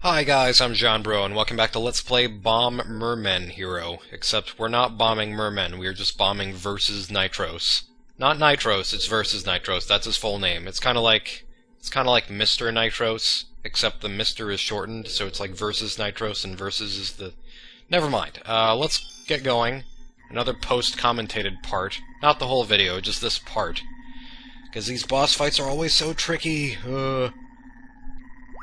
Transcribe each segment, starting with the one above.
Hi guys, I'm Jean-Bro, and welcome back to Let's Play Bomberman Hero. Except we're not bombing mermen, we're just bombing versus Nitros. Not Nitros, it's versus Nitros, that's his full name. It's kinda like Mr. Nitros, except the Mr. is shortened, so it's like versus Nitros, and versus is the... Never mind. Let's get going. Another post-commentated part. Not the whole video, just this part. Because these boss fights are always so tricky.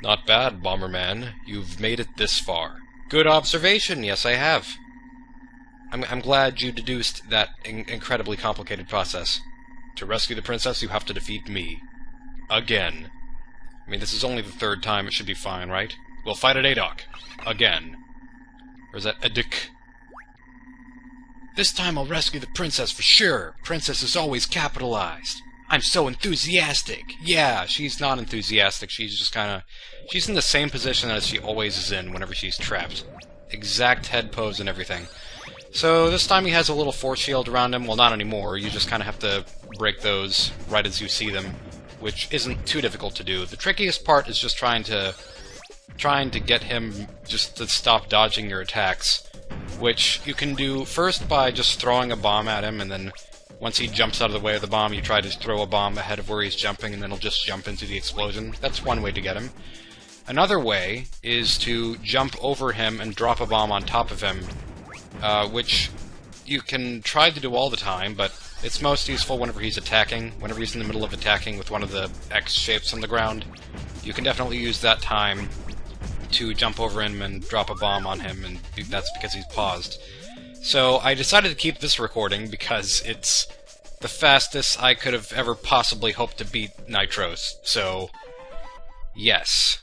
Not bad, Bomberman. You've made it this far. Good observation, yes I have. I'm glad you deduced that incredibly complicated process. To rescue the princess, you have to defeat me. Again. I mean, this is only the third time, it should be fine, right? We'll fight at Adok. Again. Or is that Adik? This time I'll rescue the princess for sure. Princess is always capitalized. I'm so enthusiastic! Yeah, she's not enthusiastic, she's just kinda... She's in the same position as she always is in whenever she's trapped. Exact head pose and everything. So this time he has a little force shield around him. Well, not anymore, you just kinda have to break those right as you see them, which isn't too difficult to do. The trickiest part is just trying to get him just to stop dodging your attacks, which you can do first by just throwing a bomb at him, and then once he jumps out of the way of the bomb, you try to throw a bomb ahead of where he's jumping, and then he'll just jump into the explosion. That's one way to get him. Another way is to jump over him and drop a bomb on top of him, which you can try to do all the time, but it's most useful whenever he's attacking, whenever he's in the middle of attacking with one of the X shapes on the ground. You can definitely use that time to jump over him and drop a bomb on him, and that's because he's paused. So I decided to keep this recording because it's the fastest I could have ever possibly hoped to beat Nitros. So, yes.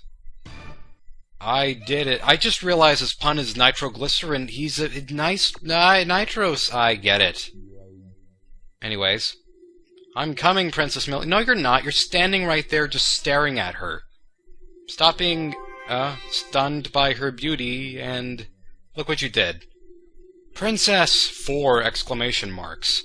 I did it. I just realized his pun is nitroglycerin. He's a nice... Nitros. I get it. Anyways. I'm coming, Princess Millie. No, you're not. You're standing right there just staring at her. Stop being, stunned by her beauty, and look what you did. Princess! 4 exclamation marks.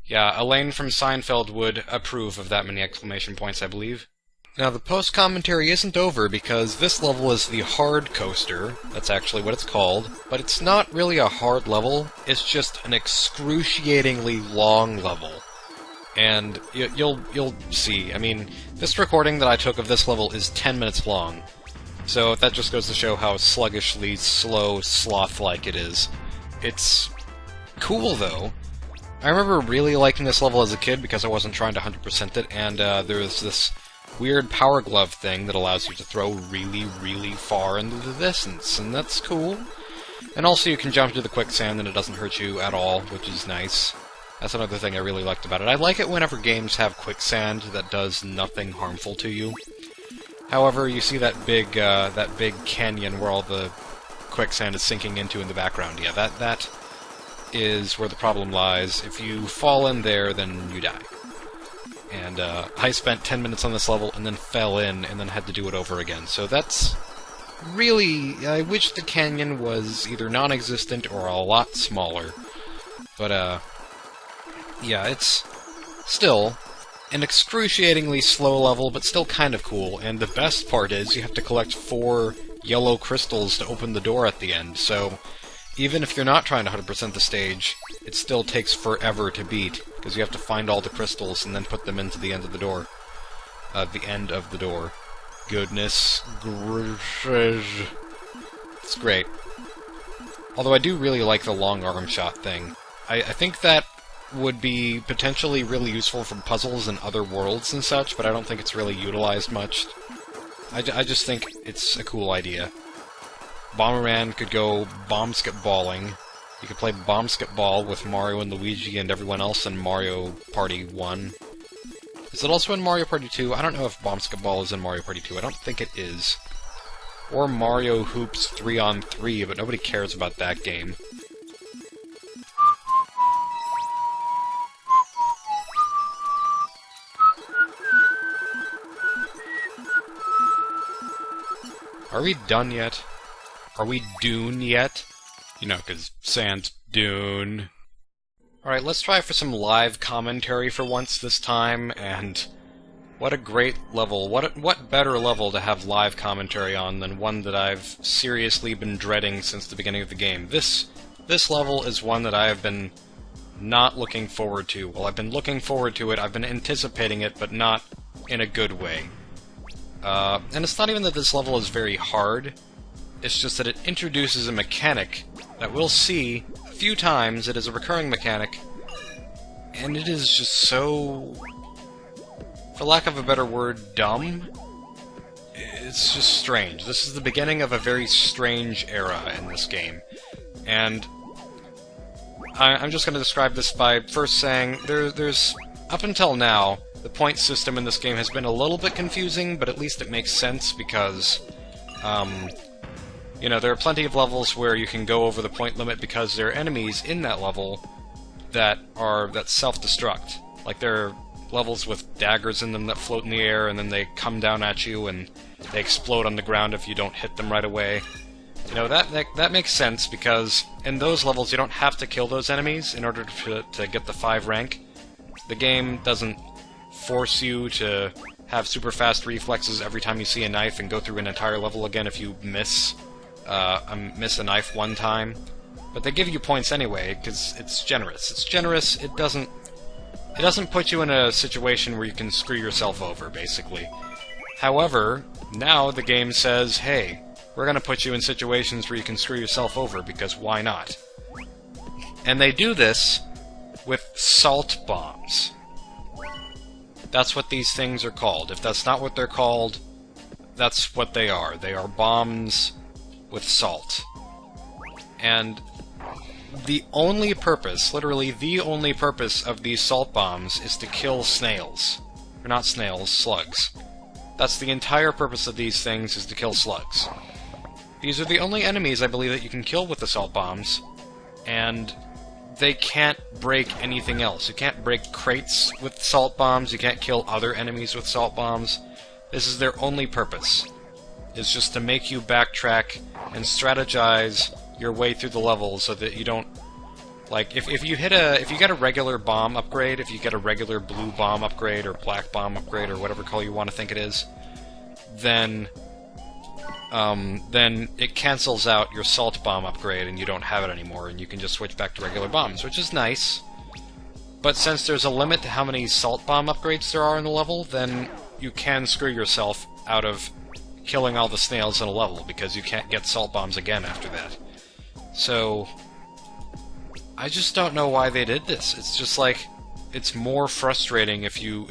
Yeah, Elaine from Seinfeld would approve of that many exclamation points, I believe. Now, the post-commentary isn't over because this level is the hard coaster. That's actually what it's called. But it's not really a hard level, it's just an excruciatingly long level. And you'll see. I mean, this recording that I took of this level is 10 minutes long. So that just goes to show how sluggishly, slow, sloth-like it is. It's cool, though. I remember really liking this level as a kid because I wasn't trying to 100% it, and there was this weird power glove thing that allows you to throw really, really far into the distance, and that's cool. And also you can jump into the quicksand and it doesn't hurt you at all, which is nice. That's another thing I really liked about it. I like it whenever games have quicksand that does nothing harmful to you. However, you see that big canyon where all the quicksand is sinking into in the background. Yeah, that is where the problem lies. If you fall in there, then you die. And I spent 10 minutes on this level and then fell in and then had to do it over again. So that's really... I wish the canyon was either non-existent or a lot smaller. But, yeah, it's still an excruciatingly slow level, but still kind of cool. And the best part is you have to collect 4 yellow crystals to open the door at the end, so even if you're not trying to 100% the stage, it still takes forever to beat, because you have to find all the crystals and then put them into the end of the door. The end of the door. Goodness gracious. It's great. Although I do really like the long arm shot thing. I think that would be potentially really useful for puzzles in other worlds and such, but I don't think it's really utilized much. I just think it's a cool idea. Bomberman could go bomb-skip-balling. You could play bomb-skip-ball with Mario and Luigi and everyone else in Mario Party 1. Is it also in Mario Party 2? I don't know if bomb-skip-ball is in Mario Party 2. I don't think it is. Or Mario Hoops 3-on-3, but nobody cares about that game. Are we done yet? Are we dune yet? You know, 'cause sand's dune. Alright, let's try for some live commentary for once this time, and What a great level. What better level to have live commentary on than one that I've seriously been dreading since the beginning of the game. This level is one that I have been not looking forward to. Well, I've been looking forward to it, I've been anticipating it, but not in a good way. And it's not even that this level is very hard, it's just that it introduces a mechanic that we'll see a few times. It is a recurring mechanic, and it is just so, for lack of a better word, dumb. It's just strange. This is the beginning of a very strange era in this game. And I'm just going to describe this by first saying, there's up until now, the point system in this game has been a little bit confusing, but at least it makes sense because, you know, there are plenty of levels where you can go over the point limit because there are enemies in that level that self-destruct. Like, there are levels with daggers in them that float in the air, and then they come down at you, and they explode on the ground if you don't hit them right away. You know, that makes sense, because in those levels you don't have to kill those enemies in order to get the 5 rank. The game doesn't force you to have super fast reflexes every time you see a knife and go through an entire level again if you miss a knife one time. But they give you points anyway, because it's generous. It's generous, it doesn't put you in a situation where you can screw yourself over, basically. However, now the game says, hey, we're going to put you in situations where you can screw yourself over, because why not? And they do this with salt bombs. That's what these things are called. If that's not what they're called, that's what they are. They are bombs with salt. And the only purpose, literally the only purpose of these salt bombs is to kill snails. Or not snails, slugs. That's the entire purpose of these things, is to kill slugs. These are the only enemies, I believe, that you can kill with the salt bombs, and they can't break anything else. You can't break crates with salt bombs, you can't kill other enemies with salt bombs. This is their only purpose. It's just to make you backtrack and strategize your way through the level so that you don't... Like, if you get a regular bomb upgrade, if you get a regular blue bomb upgrade, or black bomb upgrade, or whatever color you want to think it is, then it cancels out your salt bomb upgrade and you don't have it anymore, and you can just switch back to regular bombs, which is nice. But since there's a limit to how many salt bomb upgrades there are in the level, then you can screw yourself out of killing all the snails in a level, because you can't get salt bombs again after that. So I just don't know why they did this. It's just like, it's more frustrating if you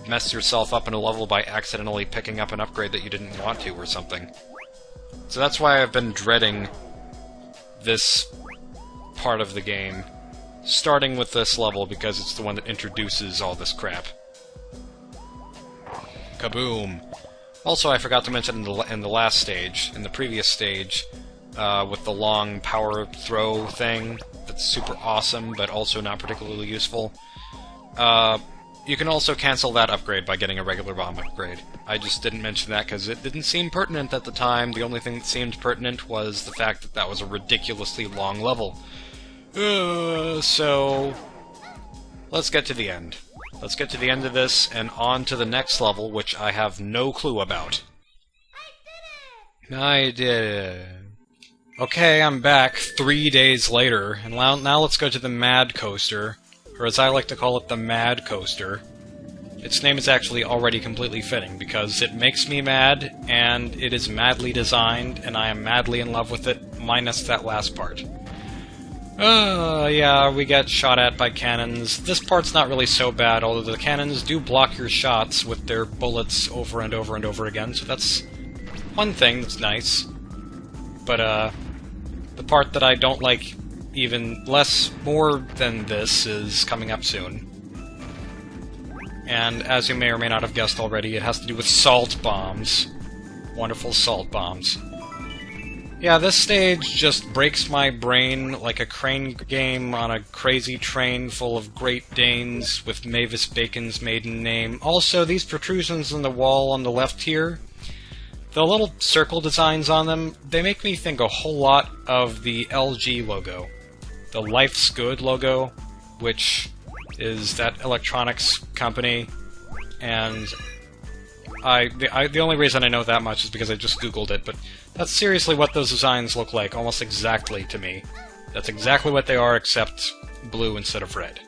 mess yourself up in a level by accidentally picking up an upgrade that you didn't want to or something. So that's why I've been dreading this part of the game, starting with this level, because it's the one that introduces all this crap. Kaboom! Also, I forgot to mention in the last stage, in the previous stage, with the long power throw thing, that's super awesome, but also not particularly useful. You can also cancel that upgrade by getting a regular bomb upgrade. I just didn't mention that because it didn't seem pertinent at the time. The only thing that seemed pertinent was the fact that that was a ridiculously long level. So let's get to the end. Let's get to the end of this and on to the next level, which I have no clue about. I did it. Okay, I'm back 3 days later, and now let's go to the Mad Coaster, or as I like to call it, the Mad Coaster. Its name is actually already completely fitting, because it makes me mad, and it is madly designed, and I am madly in love with it, minus that last part. Yeah, we get shot at by cannons. This part's not really so bad, although the cannons do block your shots with their bullets over and over and over again, so that's one thing that's nice. But, the part that I don't like even more than this is coming up soon. And as you may or may not have guessed already, it has to do with salt bombs. Wonderful salt bombs. Yeah, this stage just breaks my brain like a crane game on a crazy train full of Great Danes with Mavis Bacon's maiden name. Also, these protrusions in the wall on the left here, the little circle designs on them, they make me think a whole lot of the LG logo. The Life's Good logo, which is that electronics company. and the only reason I know that much is because I just googled it, but that's seriously what those designs look like, almost exactly to me. That's exactly what they are, except blue instead of red.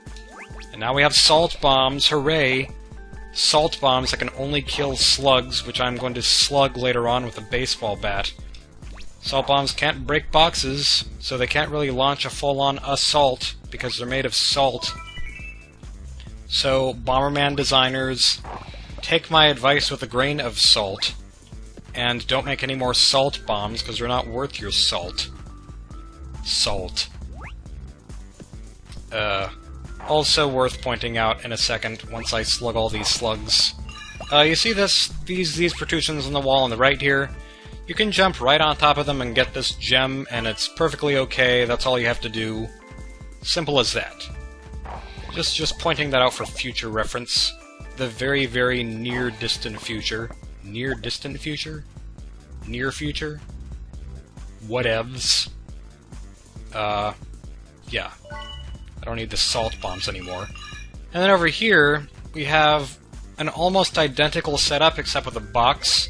And now we have salt bombs, hooray! Salt bombs that can only kill slugs, which I'm going to slug later on with a baseball bat. Salt bombs can't break boxes, so they can't really launch a full-on assault, because they're made of salt. So, Bomberman designers, take my advice with a grain of salt, and don't make any more salt bombs, because they're not worth your salt. Salt. Also worth pointing out in a second, once I slug all these slugs. You see these protrusions on the wall on the right here? You can jump right on top of them and get this gem, and it's perfectly okay, that's all you have to do. Simple as that. Just pointing that out for future reference. The very, very near-distant future. Near-distant future? Near future? Whatevs. Yeah. I don't need the salt bombs anymore. And then over here, we have an almost identical setup except with a box.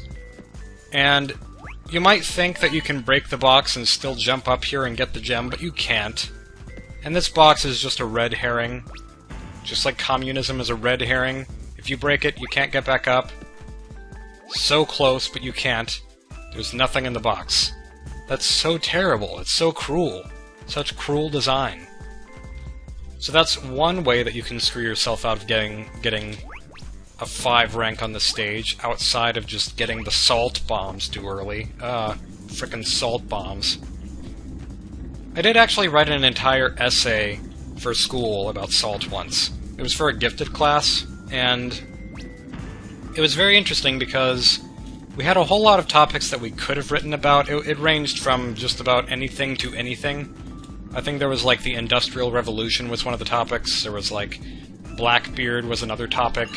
And you might think that you can break the box and still jump up here and get the gem, but you can't. And this box is just a red herring. Just like communism is a red herring. If you break it, you can't get back up. So close, but you can't. There's nothing in the box. That's so terrible. It's so cruel. Such cruel design. So that's one way that you can screw yourself out of getting a 5 rank on the stage, outside of just getting the salt bombs too early. Frickin' salt bombs. I did actually write an entire essay for school about salt once. It was for a gifted class, and it was very interesting because we had a whole lot of topics that we could have written about. It ranged from just about anything to anything. I think there was, like, the Industrial Revolution was one of the topics. There was, like, Blackbeard was another topic.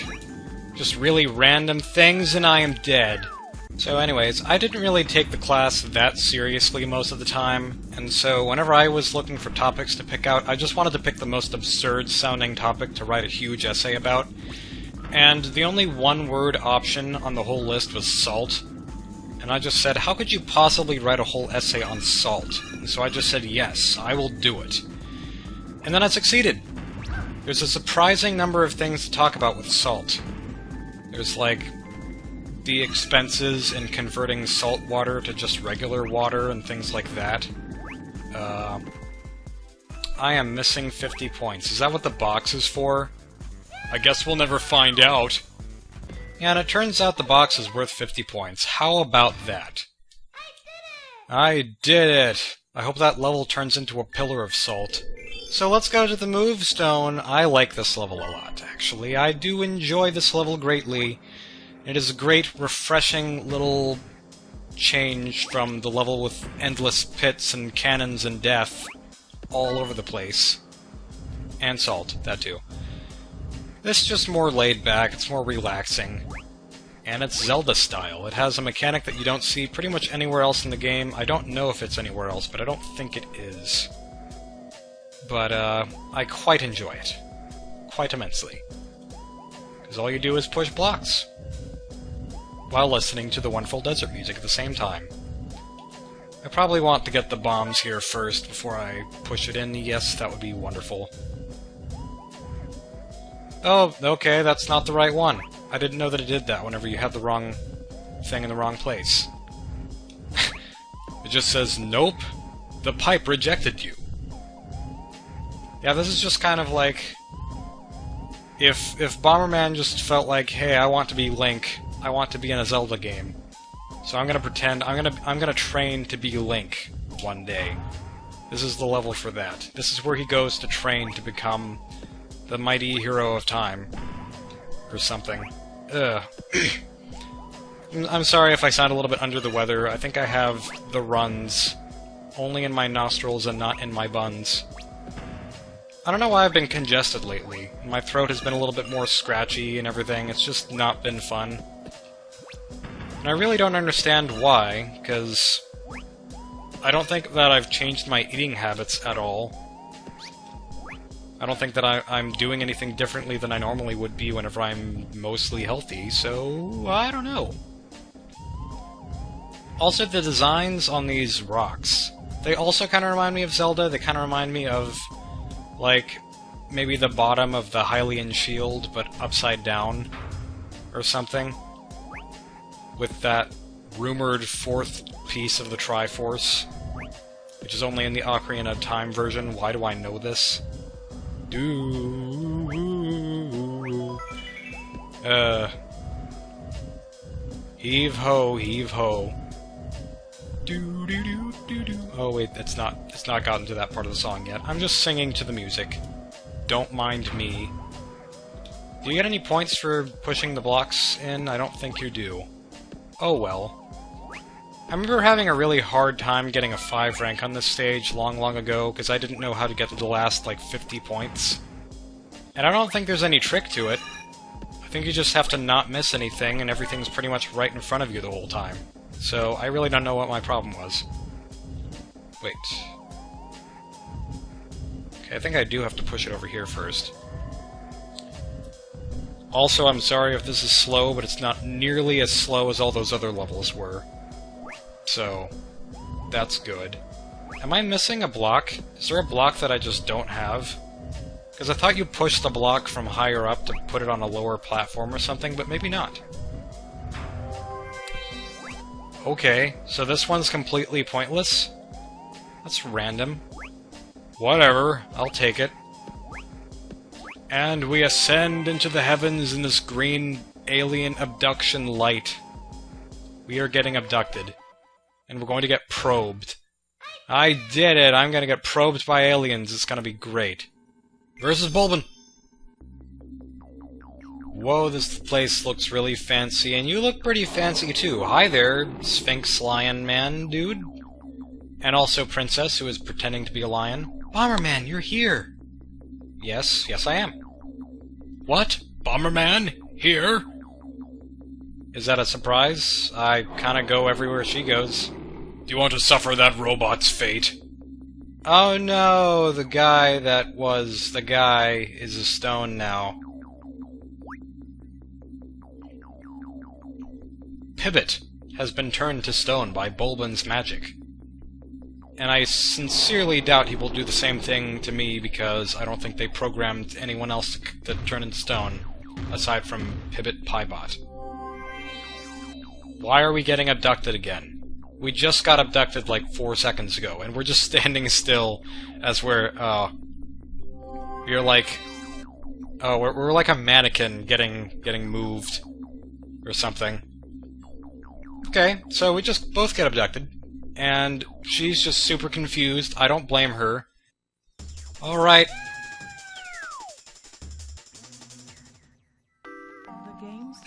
Just really random things, and I am dead. So anyways, I didn't really take the class that seriously most of the time, and so whenever I was looking for topics to pick out, I just wanted to pick the most absurd-sounding topic to write a huge essay about. And the only one-word option on the whole list was salt. And I just said, how could you possibly write a whole essay on salt? And so I just said, yes, I will do it. And then I succeeded. There's a surprising number of things to talk about with salt. There's, like, the expenses in converting salt water to just regular water and things like that. I am missing 50 points. Is that what the box is for? I guess we'll never find out. Yeah, and it turns out the box is worth 50 points. How about that? I did it! I hope that level turns into a pillar of salt. So let's go to the Move Stone. I like this level a lot, actually. I do enjoy this level greatly. It is a great, refreshing little change from the level with endless pits and cannons and death all over the place. And salt, that too. This is just more laid back, it's more relaxing. And it's Zelda-style. It has a mechanic that you don't see pretty much anywhere else in the game. I don't know if it's anywhere else, but I don't think it is. But, I quite enjoy it. Quite immensely. Because all you do is push blocks. While listening to the wonderful desert music at the same time. I probably want to get the bombs here first before I push it in. Yes, that would be wonderful. Oh, okay, that's not the right one. I didn't know that it did that whenever you had the wrong thing in the wrong place. It just says, nope, the pipe rejected you. Yeah, this is just kind of like... If Bomberman just felt like, hey, I want to be Link, I want to be in a Zelda game. So I'm gonna pretend, I'm gonna train to be Link one day. This is the level for that. This is where he goes to train to become the mighty hero of time. Or something. Ugh. I'm sorry if I sound a little bit under the weather. I think I have the runs only in my nostrils and not in my buns. I don't know why I've been congested lately. My throat has been a little bit more scratchy and everything. It's just not been fun. And I really don't understand why, because I don't think that I've changed my eating habits at all. I don't think that I'm doing anything differently than I normally would be whenever I'm mostly healthy, so I don't know. Also, the designs on these rocks, they also kind of remind me of Zelda. They kind of remind me of, like, maybe the bottom of the Hylian shield, but upside down, or something. With that rumored fourth piece of the Triforce, which is only in the Ocarina of Time version. Why do I know this? Heave ho, heave ho. Oh wait, it's not gotten to that part of the song yet. I'm just singing to the music. Don't mind me. Do you get any points for pushing the blocks in? I don't think you do. Oh well. I remember having a really hard time getting a 5 rank on this stage long ago, because I didn't know how to get to the last, like, 50 points. And I don't think there's any trick to it. I think you just have to not miss anything, and everything's pretty much right in front of you the whole time. So, I really don't know what my problem was. Wait. Okay, I think I do have to push it over here first. Also, I'm sorry if this is slow, but it's not nearly as slow as all those other levels were. So, that's good. Am I missing a block? Is there a block that I just don't have? Because I thought you pushed the block from higher up to put it on a lower platform or something, but maybe not. Okay, so this one's completely pointless? That's random. Whatever, I'll take it. And we ascend into the heavens in this green alien abduction light. We are getting abducted. And we're going to get probed. I did it! I'm gonna get probed by aliens. It's gonna be great. Versus Boldin. Whoa, this place looks really fancy, and you look pretty fancy too. Hi there, Sphinx Lion Man dude. And also Princess, who is pretending to be a lion. Bomberman, you're here! Yes, yes I am. What? Bomberman? Here? Is that a surprise? I kinda go everywhere she goes. Do you want to suffer that robot's fate? Oh no, the guy that was the guy is a stone now. Pivot has been turned to stone by Bulbin's magic. And I sincerely doubt he will do the same thing to me, because I don't think they programmed anyone else to turn into stone, aside from Pivot Piebot. Why are we getting abducted again? We just got abducted like 4 seconds ago, and we're just standing still as we're like, we're like a mannequin getting moved or something. Okay, so we just both get abducted, and she's just super confused. I don't blame her. All right. The game's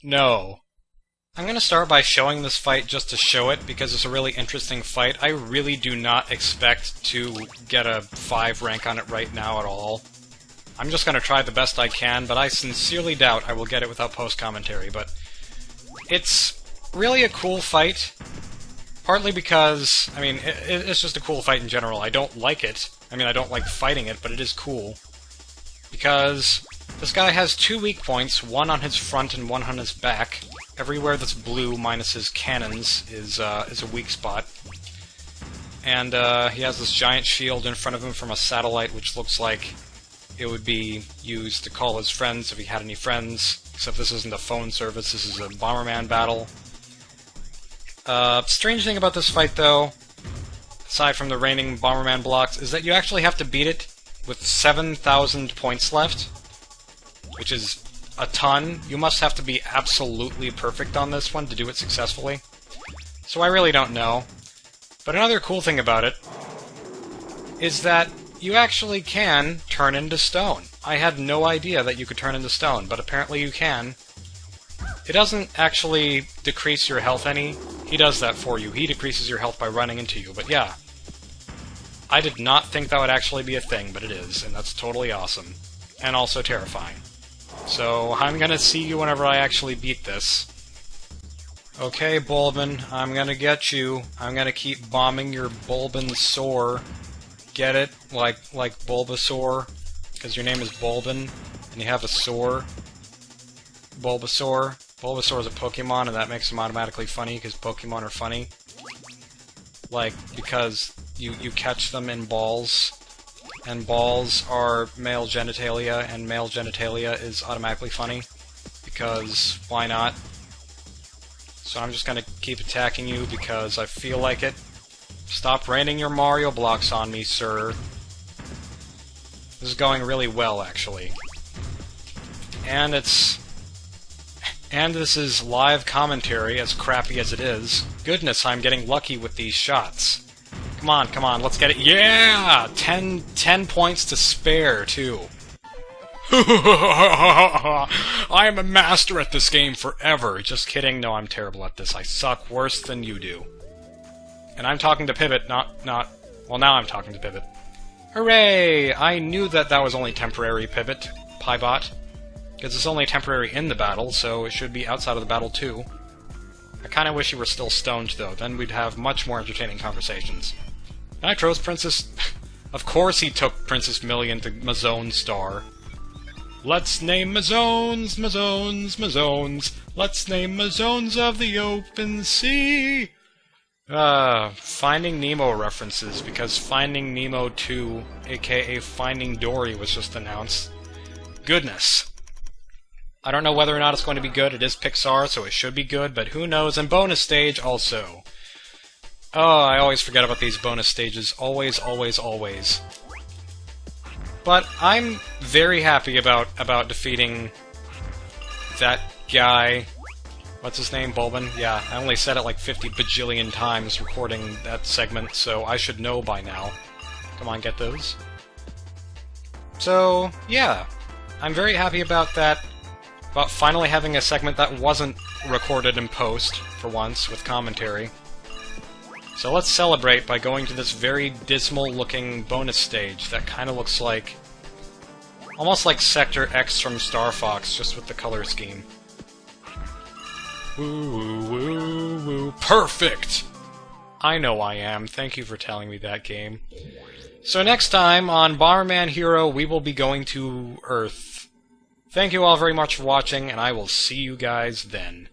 No. I'm gonna start by showing this fight just to show it, because it's a really interesting fight. I really do not expect to get a 5 rank on it right now at all. I'm just gonna try the best I can, but I sincerely doubt I will get it without post-commentary, but it's really a cool fight. Partly because, I mean, it's just a cool fight in general. I don't like it. I mean, I don't like fighting it, but it is cool. Because this guy has 2 weak points, one on his front and one on his back. Everywhere that's blue, minus his cannons, is a weak spot. And he has this giant shield in front of him from a satellite, which looks like it would be used to call his friends if he had any friends. Except this isn't a phone service, this is a Bomberman battle. Strange thing about this fight, though, aside from the raining Bomberman blocks, is that you actually have to beat it with 7,000 points left, which is a ton. You must have to be absolutely perfect on this one to do it successfully. So I really don't know. But another cool thing about it is that you actually can turn into stone. I had no idea that you could turn into stone, but apparently you can. It doesn't actually decrease your health any. He does that for you. He decreases your health by running into you, but yeah. I did not think that would actually be a thing, but it is, and that's totally awesome. And also terrifying. So, I'm gonna see you whenever I actually beat this. Okay, Bulbin, I'm gonna get you. I'm gonna keep bombing your Bulbin sore. Get it? Like Bulbasaur? Because your name is Bulbin, and you have a sore. Bulbasaur. Bulbasaur is a Pokemon, and that makes him automatically funny, because Pokemon are funny. Like, because you catch them in balls, and balls are male genitalia, and male genitalia is automatically funny, because why not? So I'm just gonna keep attacking you because I feel like it. Stop raining your Mario blocks on me, sir. This is going really well, actually. And this is live commentary, as crappy as it is. Goodness, I'm getting lucky with these shots. Come on, let's get it. Yeah! 10 points to spare, too. I am a master at this game forever. Just kidding. No, I'm terrible at this. I suck worse than you do. And I'm talking to Pivot, not... Well, now I'm talking to Pivot. Hooray! I knew that was only temporary, Pivot. Piebot. Because it's only temporary in the battle, so it should be outside of the battle, too. I kinda wish you were still stoned, though. Then we'd have much more entertaining conversations. Nitro's Princess... Of course he took Princess Million to Mazone Star. Let's name Mazones, Mazones, Mazones. Let's name Mazones of the open sea. Finding Nemo references, because Finding Nemo 2, aka Finding Dory, was just announced. Goodness. I don't know whether or not it's going to be good. It is Pixar, so it should be good, but who knows? And bonus stage also. Oh, I always forget about these bonus stages. Always, always, always. But I'm very happy about defeating that guy. What's his name? Bulbin? Yeah, I only said it like 50 bajillion times recording that segment, so I should know by now. Come on, get those. So, yeah. I'm very happy about that. About finally having a segment that wasn't recorded in post, for once, with commentary. So let's celebrate by going to this very dismal-looking bonus stage that kind of looks like... almost like Sector X from Star Fox, just with the color scheme. Woo, woo, woo, woo. Perfect! I know I am. Thank you for telling me that, game. So next time, on Bomberman Hero, we will be going to Earth. Thank you all very much for watching, and I will see you guys then.